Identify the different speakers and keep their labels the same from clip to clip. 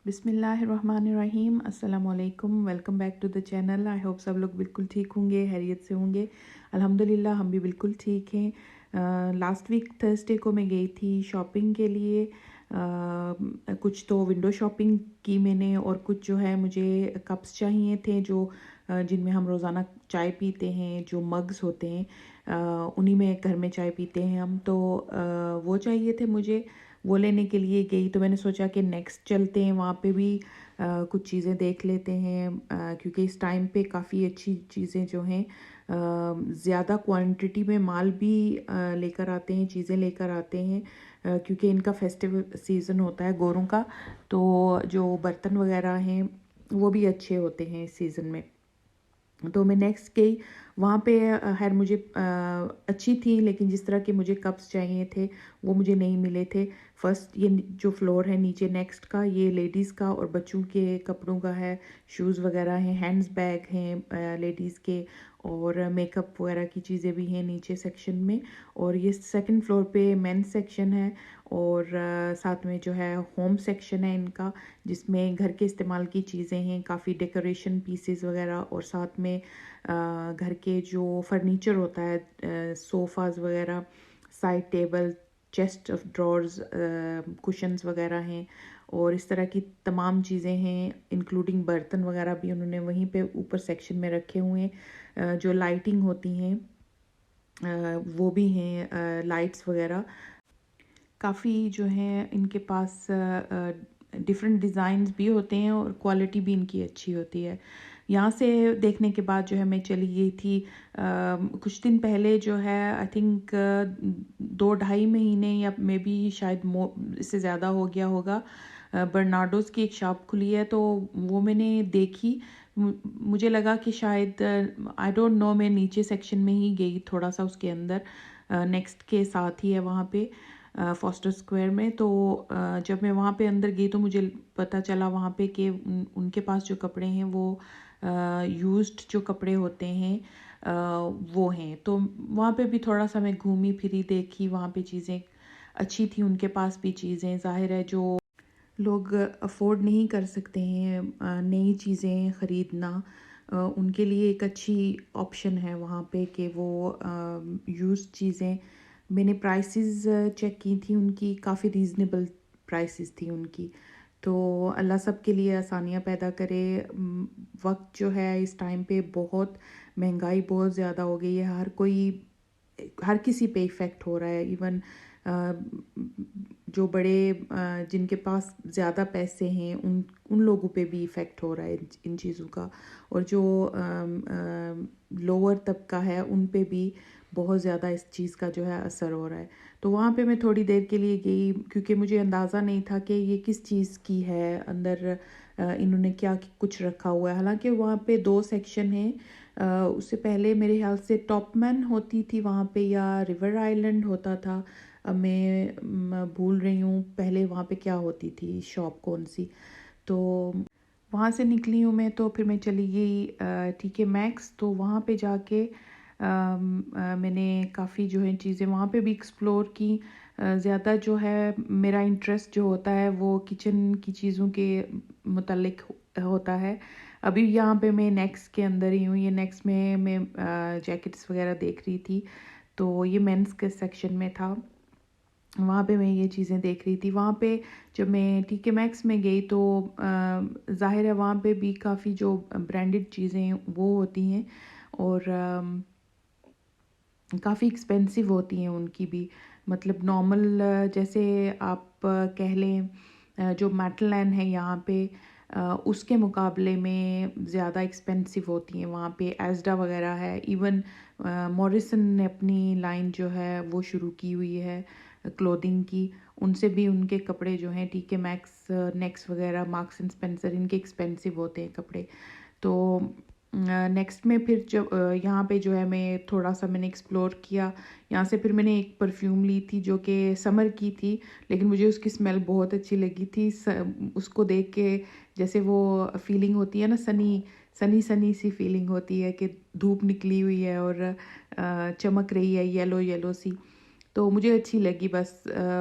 Speaker 1: بسم اللہ الرحمن الرحیم. السلام علیکم. Welcome back to the channel. I hope سب لوگ بالکل ٹھیک ہوں گے, خیریت سے ہوں گے. الحمدللہ ہم بھی بالکل ٹھیک ہیں. لاسٹ ویک تھرسڈے کو میں گئی تھی شاپنگ کے لیے. کچھ تو ونڈو شاپنگ کی میں نے, اور کچھ جو ہے مجھے کپس چاہیے تھے جو جن میں ہم روزانہ چائے پیتے ہیں, جو مگز ہوتے ہیں انہی میں گھر میں چائے پیتے ہیں ہم, تو وہ چاہیے تھے مجھے. وہ لینے کے لیے گئی تو میں نے سوچا کہ نیکسٹ چلتے ہیں, وہاں پہ بھی کچھ چیزیں دیکھ لیتے ہیں, کیونکہ اس ٹائم پہ کافی اچھی چیزیں جو ہیں زیادہ کوانٹٹی میں مال بھی لے کر آتے ہیں, چیزیں لے کر آتے ہیں, کیونکہ ان کا فیسٹیول سیزن ہوتا ہے گوروں کا. تو جو برتن وغیرہ ہیں وہ بھی اچھے ہوتے ہیں اس سیزن میں. تو میں نیکسٹ گئی وہاں پہ. خیر مجھے اچھی تھی, لیکن جس طرح کے مجھے کپس چاہیے تھے وہ مجھے نہیں ملے تھے. فرسٹ یہ جو فلور ہے نیچے نیکسٹ کا, یہ لیڈیز کا اور بچوں کے کپڑوں کا ہے. شوز وغیرہ ہیں, ہینڈز بیگ ہیں لیڈیز کے, اور میک اپ وغیرہ کی چیزیں بھی ہیں نیچے سیکشن میں. اور یہ سیکنڈ فلور پہ مینس سیکشن ہے, اور ساتھ میں جو ہے ہوم سیکشن ہے ان کا, جس میں گھر کے استعمال کی چیزیں ہیں, کافی ڈیکوریشن پیسز وغیرہ, اور ساتھ میں گھر کے جو فرنیچر ہوتا ہے, صوفاز وغیرہ, side table, chest of ڈرورز, cushions وغیرہ ہیں, اور اس طرح کی تمام چیزیں ہیں, انکلوڈنگ برتن وغیرہ بھی انہوں نے وہیں پہ اوپر سیکشن میں رکھے ہوئے ہیں. جو لائٹنگ ہوتی ہیں وہ بھی ہیں, لائٹس وغیرہ کافی جو ہیں ان کے پاس. ڈفرینٹ ڈیزائنز بھی ہوتے ہیں اور کوالٹی بھی ان کی اچھی ہوتی ہے. یہاں سے دیکھنے کے بعد جو ہے میں چلی گئی تھی کچھ دن پہلے, جو ہے آئی تھنک 2-2.5 مہینے یا مے بی شاید اس سے زیادہ ہو گیا ہوگا, برنارڈوز کی ایک شاپ کھلی ہے, تو وہ میں نے دیکھی. مجھے لگا کہ شاید آئی ڈونٹ نو, میں نیچے سیکشن میں ہی گئی تھوڑا سا اس کے اندر, نیکسٹ کے ساتھ ہی ہے وہاں پہ فاسٹر اسکوائر میں. تو جب میں وہاں پہ اندر گئی تو مجھے پتہ چلا وہاں پہ کہ ان کے پاس جو کپڑے ہیں وہ یوزڈ جو کپڑے ہوتے ہیں وہ ہیں. تو وہاں پہ بھی تھوڑا سا میں گھومی پھری, دیکھی, وہاں پہ چیزیں اچھی تھی ان کے پاس بھی چیزیں. ظاہر ہے جو لوگ افورڈ نہیں کر سکتے ہیں نئی چیزیں خریدنا, ان کے لیے ایک اچھی آپشن ہے وہاں پہ کہ وہ یوزڈ چیزیں. میں نے پرائسز چیک کی تھی ان کی, کافی ریزنیبل پرائسز تھی ان کی. تو اللہ سب کے لیے آسانیاں پیدا کرے. وقت جو ہے اس ٹائم پہ بہت مہنگائی بہت زیادہ ہو گئی ہے, ہر کسی پہ ایفیکٹ ہو رہا ہے. ایون جو بڑے جن کے پاس زیادہ پیسے ہیں ان لوگوں پہ بھی ایفیکٹ ہو رہا ہے ان چیزوں کا, اور جو لوور طبقہ ہے ان پہ بھی بہت زیادہ اس چیز کا جو ہے اثر ہو رہا ہے. تو وہاں پہ میں تھوڑی دیر کے لیے گئی, کیونکہ مجھے اندازہ نہیں تھا کہ یہ کس چیز کی ہے, اندر انہوں نے کیا کچھ رکھا ہوا ہے. حالانکہ وہاں پہ 2 سیکشن ہیں. اس سے پہلے میرے خیال سے ٹاپ مین ہوتی تھی وہاں پہ, یا ریور آئلینڈ ہوتا تھا, میں بھول رہی ہوں پہلے وہاں پہ کیا ہوتی تھی شاپ کون سی. تو وہاں سے نکلی ہوں میں, تو پھر میں چلی گئی ٹھیک ہے میکس. تو وہاں پہ جا کے میں نے کافی جو ہے چیزیں وہاں پہ بھی ایکسپلور کی. زیادہ جو ہے میرا انٹرسٹ جو ہوتا ہے وہ کچن کی چیزوں کے متعلق ہوتا ہے. ابھی یہاں پہ میں نیکس کے اندر ہی ہوں. یہ نیکس میں جیکٹس وغیرہ دیکھ رہی تھی, تو یہ مینس کے سیکشن میں تھا, وہاں پہ میں یہ چیزیں دیکھ رہی تھی. وہاں پہ جب میں ٹی کے میکس میں گئی تو ظاہر ہے وہاں پہ بھی کافی جو برانڈڈ چیزیں وہ ہوتی ہیں, اور کافی ایکسپینسو ہوتی ہیں ان کی بھی. مطلب نارمل جیسے آپ کہہ لیں جو میٹل لین ہے یہاں پہ, اس کے مقابلے میں زیادہ ایکسپینسو ہوتی ہیں وہاں پہ. ایزڈا وغیرہ ہے, ایون موریسن نے اپنی لائن جو ہے وہ شروع کی ہوئی ہے کلودنگ کی, ان سے بھی ان کے کپڑے جو ہیں ٹی کے میکس, نیکس وغیرہ, مارکس اینڈ اسپینسر, ان کے ایکسپینسو ہوتے ہیں کپڑے. تو نیکسٹ میں پھر جو یہاں پہ جو ہے میں تھوڑا سا میں نے ایکسپلور کیا. یہاں سے پھر میں نے ایک پرفیوم لی تھی جو کہ سمر کی تھی, لیکن مجھے اس کی اسمیل بہت اچھی لگی تھی. اس کو دیکھ کے جیسے وہ فیلنگ ہوتی ہے نا, سنی سی فیلنگ ہوتی ہے کہ دھوپ نکلی ہوئی ہے اور چمک رہی ہے یلو سی, تو مجھے اچھی لگی. بس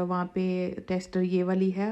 Speaker 1: وہاں پہ ٹیسٹر یہ والی ہے,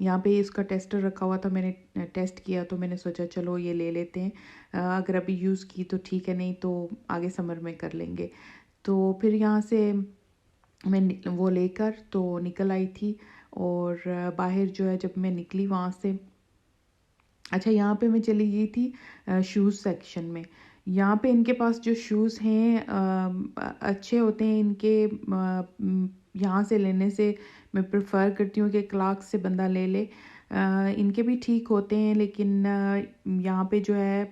Speaker 1: یہاں پہ اس کا ٹیسٹر رکھا ہوا تھا, میں نے ٹیسٹ کیا تو میں نے سوچا چلو یہ لے لیتے ہیں, اگر ابھی یوز کی تو ٹھیک ہے, نہیں تو آگے سمر میں کر لیں گے. تو پھر یہاں سے میں وہ لے کر تو نکل آئی تھی. اور باہر جو ہے جب میں نکلی وہاں سے, اچھا یہاں پہ میں چلی گئی تھی شوز سیکشن میں. یہاں پہ ان کے پاس جو شوز ہیں اچھے ہوتے ہیں ان کے. یہاں سے لینے سے میں پریفر کرتی ہوں کہ کلاک سے بندہ لے لے, ان کے بھی ٹھیک ہوتے ہیں. لیکن یہاں پہ جو ہے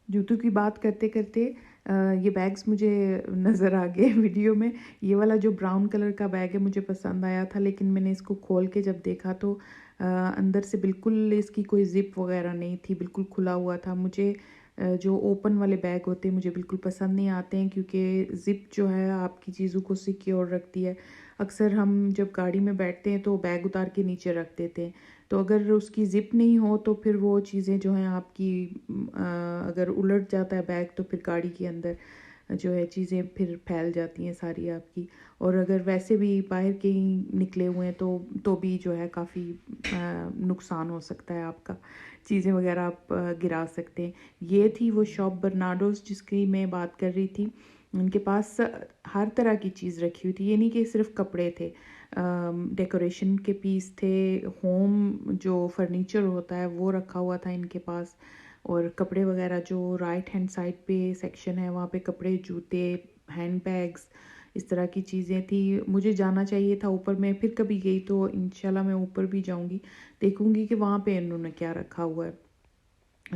Speaker 1: جوتوں کی بات کرتے کرتے یہ بیگز مجھے نظر آ گئے ویڈیو میں. یہ والا جو براؤن کلر کا بیگ ہے مجھے پسند آیا تھا, لیکن میں نے اس کو کھول کے جب دیکھا تو اندر سے بالکل اس کی کوئی زپ وغیرہ نہیں تھی, بالکل کھلا ہوا تھا. مجھے جو اوپن والے بیگ ہوتے ہیں مجھے بالکل پسند نہیں آتے ہیں, کیونکہ زپ جو ہے آپ کی چیزوں کو سیکیور رکھتی ہے. اکثر ہم جب گاڑی میں بیٹھتے ہیں تو بیگ اتار کے نیچے رکھ دیتے ہیں, تو اگر اس کی زپ نہیں ہو تو پھر وہ چیزیں جو ہیں آپ کی اگر الٹ جاتا ہے بیگ تو پھر گاڑی کے اندر جو ہے چیزیں پھر پھیل جاتی ہیں ساری آپ کی. اور اگر ویسے بھی باہر کہیں نکلے ہوئے ہیں تو بھی جو ہے کافی نقصان ہو سکتا ہے آپ کا, چیزیں وغیرہ آپ گرا سکتے ہیں. یہ تھی وہ شاپ برنارڈوز جس کی میں بات کر رہی تھی. ان کے پاس ہر طرح کی چیز رکھی ہوئی تھی, یہ نہیں کہ صرف کپڑے تھے, ڈیکوریشن کے پیس تھے, ہوم جو فرنیچر ہوتا ہے وہ رکھا ہوا تھا ان کے پاس. اور کپڑے وغیرہ جو رائٹ ہینڈ سائڈ پہ سیکشن ہے وہاں پہ کپڑے, جوتے, ہینڈ بیگز, اس طرح کی چیزیں تھی. مجھے جانا چاہیے تھا اوپر, میں پھر کبھی گئی تو انشاءاللہ میں اوپر بھی جاؤں گی, دیکھوں گی کہ وہاں پہ انہوں نے کیا رکھا ہوا ہے.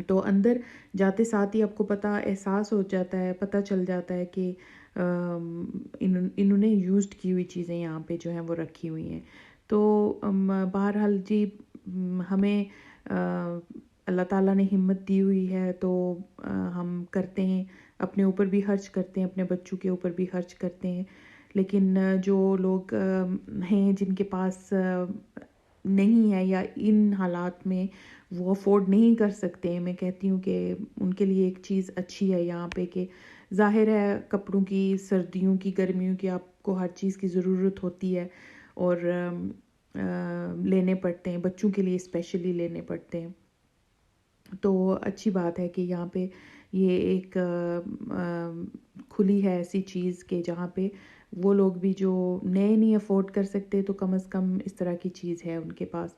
Speaker 1: تو اندر جاتے ساتھ ہی آپ کو احساس ہو جاتا ہے, پتہ چل جاتا ہے کہ انہوں نے یوزڈ کی ہوئی چیزیں یہاں پہ جو ہیں وہ رکھی ہوئی ہیں. تو بہرحال جی ہمیں اللہ تعالیٰ نے ہمت دی ہوئی ہے تو ہم کرتے ہیں, اپنے اوپر بھی خرچ کرتے ہیں, اپنے بچوں کے اوپر بھی خرچ کرتے ہیں. لیکن جو لوگ ہیں جن کے پاس نہیں ہے یا ان حالات میں وہ افورڈ نہیں کر سکتے, میں کہتی ہوں کہ ان کے لیے ایک چیز اچھی ہے یہاں پہ کہ ظاہر ہے کپڑوں کی, سردیوں کی, گرمیوں کی آپ کو ہر چیز کی ضرورت ہوتی ہے اور لینے پڑتے ہیں, بچوں کے لیے اسپیشلی لینے پڑتے ہیں. تو اچھی بات ہے کہ یہاں پہ یہ ایک کھلی ہے ایسی چیز کہ جہاں پہ وہ لوگ بھی جو نئے نہیں افورڈ کر سکتے تو کم از کم اس طرح کی چیز ہے ان کے پاس.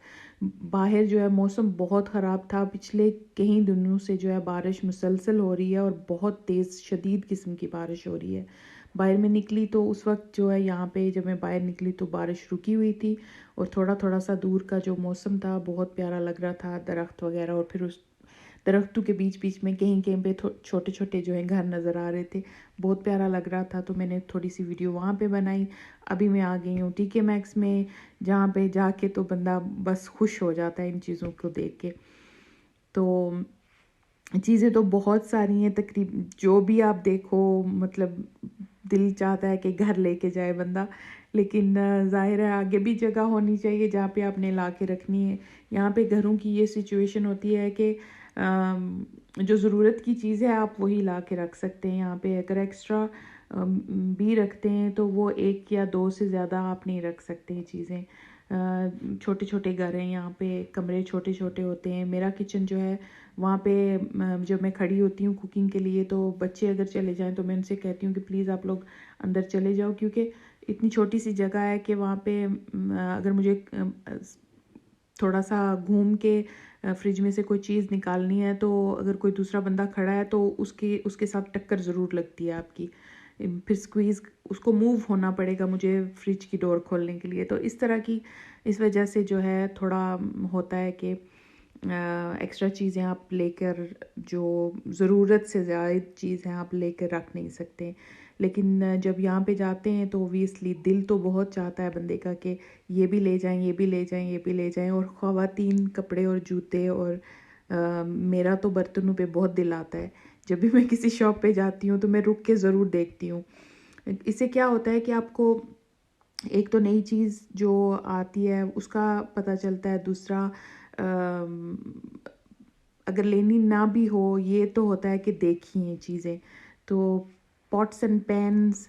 Speaker 1: باہر جو ہے موسم بہت خراب تھا, پچھلے کئی دنوں سے جو ہے بارش مسلسل ہو رہی ہے اور بہت تیز شدید قسم کی بارش ہو رہی ہے. باہر میں نکلی تو اس وقت جو ہے یہاں پہ جب میں باہر نکلی تو بارش رکی ہوئی تھی, اور تھوڑا تھوڑا سا دور کا جو موسم تھا بہت پیارا لگ رہا تھا, درخت وغیرہ, اور پھر اس درختوں کے بیچ بیچ میں کہیں کہیں پہ چھوٹے چھوٹے جو ہیں گھر نظر آ رہے تھے, بہت پیارا لگ رہا تھا. تو میں نے تھوڑی سی ویڈیو وہاں پہ بنائی. ابھی میں آ گئی ہوں ٹی کے میکس میں, جہاں پہ جا کے تو بندہ بس خوش ہو جاتا ہے ان چیزوں کو دیکھ کے. تو چیزیں تو بہت ساری ہیں, تقریباً جو بھی آپ دیکھو مطلب دل چاہتا ہے کہ گھر لے کے جائے بندہ, لیکن ظاہر ہے آگے بھی جگہ ہونی چاہیے جہاں پہ آپ نے لا کے رکھنی ہے. یہاں پہ گھروں کی یہ سچویشن ہوتی ہے کہ جو ضرورت کی چیز ہے آپ وہی لا کے رکھ سکتے ہیں. یہاں پہ اگر ایکسٹرا بھی رکھتے ہیں تو وہ 1 یا 2 سے زیادہ آپ نہیں رکھ سکتے ہیں چیزیں. چھوٹے چھوٹے گھر ہیں, یہاں پہ کمرے چھوٹے چھوٹے ہوتے ہیں. میرا کچن جو ہے وہاں پہ جب میں کھڑی ہوتی ہوں کوکنگ کے لیے تو بچے اگر چلے جائیں تو میں ان سے کہتی ہوں کہ پلیز آپ لوگ اندر چلے جاؤ, کیونکہ اتنی چھوٹی سی جگہ ہے کہ وہاں پہ اگر مجھے تھوڑا سا گھوم کے فریج میں سے کوئی چیز نکالنی ہے تو اگر کوئی دوسرا بندہ کھڑا ہے تو اس کے ساتھ ٹکر ضرور لگتی ہے آپ کی, پھر سکویز اس کو موو ہونا پڑے گا مجھے فریج کی ڈور کھولنے کے لیے. تو اس طرح کی اس وجہ سے جو ہے تھوڑا ہوتا ہے کہ ایکسٹرا چیزیں آپ لے کر, جو ضرورت سے زائد چیز ہیں آپ لے کر رکھ نہیں سکتے. لیکن جب یہاں پہ جاتے ہیں تو اوبویسلی دل تو بہت چاہتا ہے بندے کا کہ یہ بھی لے جائیں, یہ بھی لے جائیں, یہ بھی لے جائیں. اور خواتین کپڑے اور جوتے, اور میرا تو برتنوں پہ بہت دل آتا ہے. جب بھی میں کسی شاپ پہ جاتی ہوں تو میں رک کے ضرور دیکھتی ہوں. اس سے کیا ہوتا ہے کہ آپ کو ایک تو نئی چیز جو آتی ہے اس کا پتہ چلتا ہے, دوسرا اگر لینی نہ بھی ہو یہ تو ہوتا ہے کہ دیکھی ہیں چیزیں. تو پاٹس اینڈ پینس,